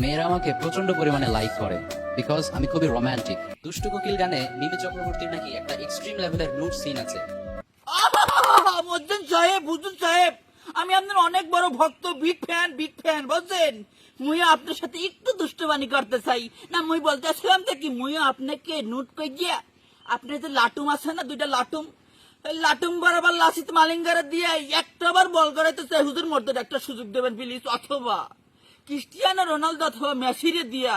মেয়েরা আমাকে প্রচন্ড পরিমাণে লাইক করে বিকজ আমি খুবই রোমান্টিক। দুষ্টু কোকিল গানে মিমি চক্রবর্তীর নাকি একটা এক্সট্রিম লেভেলের নুড সিন আছে। মজ্জান সাহেব, হুজুর সাহেব, আমি আপনার অনেক বড় ভক্ত, বিগ ফ্যান বুঝছেন। মুই আপনার সাথে একটু দুষ্টবানি করতে চাই না, মুই বলতে আসলাম কি মুই আপনাকে নোট কই গিয়া আপনার যে লাটুম আছে না, দুইটা লাটুম, লাটুম বরাবর লাসিত মালিঙ্গারে দিয়ে একটা বার বল করাইতে চাই। হুজুর মধ্যে একটা সুযোগ দেবেন প্লিজ, অথবা ক্রিস্টিয়ানো রোনালদো অথবা মেসিরে দিয়া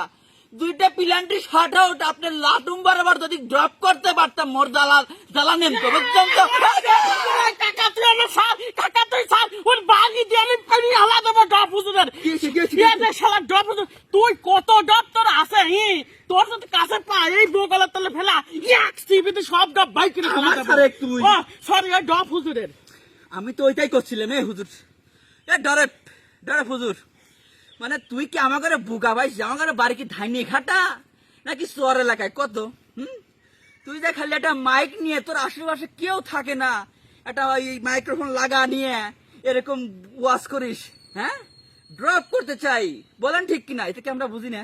দুইটা পিলান্টি শট আউট আপনার লাটুম বরাবর যদি ড্রপ করতে পারতাম, মোর জ্বালা নেন তো বুঝছেন তো। তুই কত ডব তোর আছে তোর যদি কাছে পায় এই বগলের তলে ফেলা এক সিবিতে সব ডব বাইক কিনে সরি ডব হুজুরের। আমি তো ওইটাই করছিলাম হুজুর, ডরে হুজুর। মানে তুই কি আমার ঘরে বুকা ভাই, আমার ঘরে বাড়ি কি ধাইনি ঘাটা নাকি শহর এলাকায় কত? তুই যে খালি একটা মাইক নিয়ে তোর আশেপাশে কেউ থাকে না, একটা ওই মাইক্রোফোন লাগা নিয়ে এরকম ওয়াজ করিস, হ্যাঁ ড্রপ করতে চাই, বলেন ঠিক কিনা? এটা কি আমরা বুঝি না?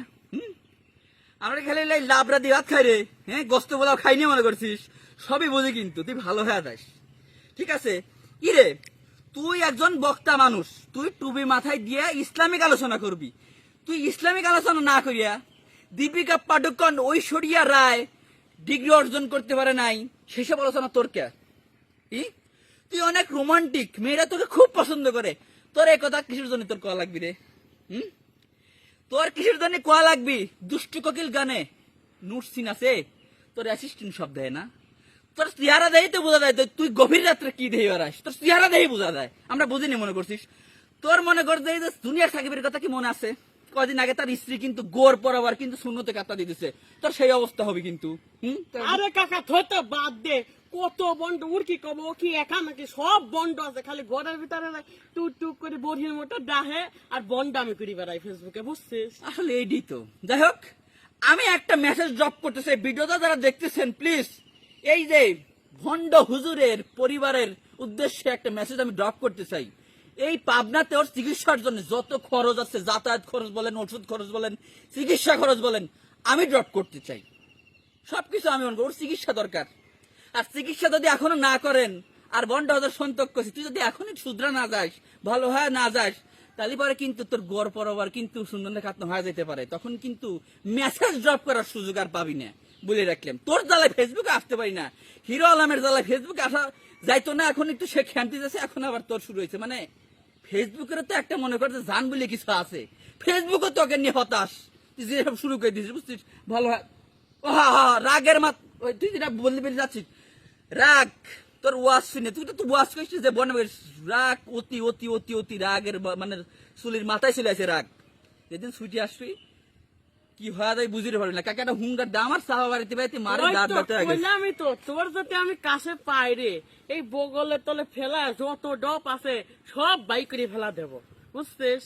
আমরা খালি লাবরা দিয়ে ভাত খাই রে, হ্যাঁ গোস্ত বলাও খাইনি মনে করছিস? সবই বুঝি, কিন্তু তুই ভালো হয়ে যাস, ঠিক আছে? কি রে, তুই একজন বক্তা মানুষ, তুই টুপি মাথায় দিয়ে ইসলামিক আলোচনা করবি। তুই ইসলামিক আলোচনা না করিয়া দীপিকা পাডুকোন, ঐশ্বরিয়া রায় ডিগ্রি অর্জন করতে পারে নাই, সেসব আলোচনা তোর কে? তুই অনেক রোমান্টিক, মেয়েরা তোকে খুব পছন্দ করে, তোর এই কথা কিসের জন্য তোর কোয়া লাগবি রে? তোর কিসের জন্য কোয়া লাগবি? দুষ্টু কোকিল গানে নুট সিন আছে, তোর অ্যাসিস্ট্যান্ট সব দেয় না? তোর চেহারা দেই তো বোঝা যায় তুই গভীর রাত্রে কি দেই বেড়াস, তোর চেহারা দেই বোঝা যায়। আমরা বুঝিনি মনে করছিস? তোর মনে করতে দুনিয়ার সাকিবের কথা কি মনে আছে? কদিন আগে তার স্ত্রী কিন্তু গোর পরাবার কিন্তু শূন্যতে কাটা দিতেছে, তোর সেই অবস্থা হবে কিন্তু। আরে কাকা থইতে বাদ দে, কত বন্ড উর কি কব, ও কি একা নাকি? সব বন্ড আছে, খালি ঘরের ভিতরে টুক টুক করে বড়ির মতো ডাহে আর বন্ডামি করি বেড়াই ফেসবুকে, বুঝছিস? আসলে এইটাই তো। যাই হোক, আমি একটা মেসেজ ড্রপ করতে চাই, ভিডিওটা যারা দেখতেছেন প্লিজ, এই যে ভণ্ড হুজুরের পরিবারের উদ্দেশ্যে একটা মেসেজ আমি ড্রপ করতে চাই। এই পাবনাতে ওর চিকিৎসার জন্য যত খরচ আছে, যাতায়াত খরচ বলেন, ওষুধ খরচ বলেন, চিকিৎসা খরচ বলেন, আমি ড্রপ করতে চাই। সবকিছু আমি মনে করি ওর চিকিৎসা দরকার। আর চিকিৎসা যদি এখনো না করেন, আর বন্ড হাজার সন্তক করছি, তুই যদি এখনই শুধরা না যাস, ভালো হয় না যাস, তাহলে পরে কিন্তু তোর গড় পরবার কিন্তু সুন্দর খাতনা হয়ে যেতে পারে। তখন কিন্তু মেসেজ ড্রপ করার সুযোগ আর পাবি না, বলে রাখলাম। তোর জ্বালায় ফেসবুকে আসতে পারি না, হিরো আলমের জ্বালায় ফেসবুকে আসা যাইতো না, এখন একটু সে খেমতে যাচ্ছে, এখন আবার তোর শুরু হয়েছে। মানে ফেসবুকের তো একটা মনে করছে জান বলে কিছু আছে, ফেসবুকে তোকে নিয়ে হতাশ, তুই যেসব শুরু করে দিয়েছিস, বুঝছিস? ভালো হয় রাগের মাত, তুই যেটা বলতে পেরে যাচ্ছিস, রাগ তোর ওয়াজ শুনে তুই তো ওয়াজ করছিস যে বনে রাগ, অতি অতি অতি অতি রাগের মানে চুলির মাথায় চলে আছে রাগ। যেদিন ছুটি আসবি কি হয় যায় বুঝতে পারবি না। কাকা একটা হুঙ্গার দাম আর চাওয়া বাড়িতে বাড়িতে মারে দাঁত ব্যথা হয়ে গেছে। আমি তো তোর যাতে আমি কাছে পাই রে, এই বগলের তলে ফেলা যত ডপ আছে সব বাইক করে ফেলা দেবো, বুঝছিস?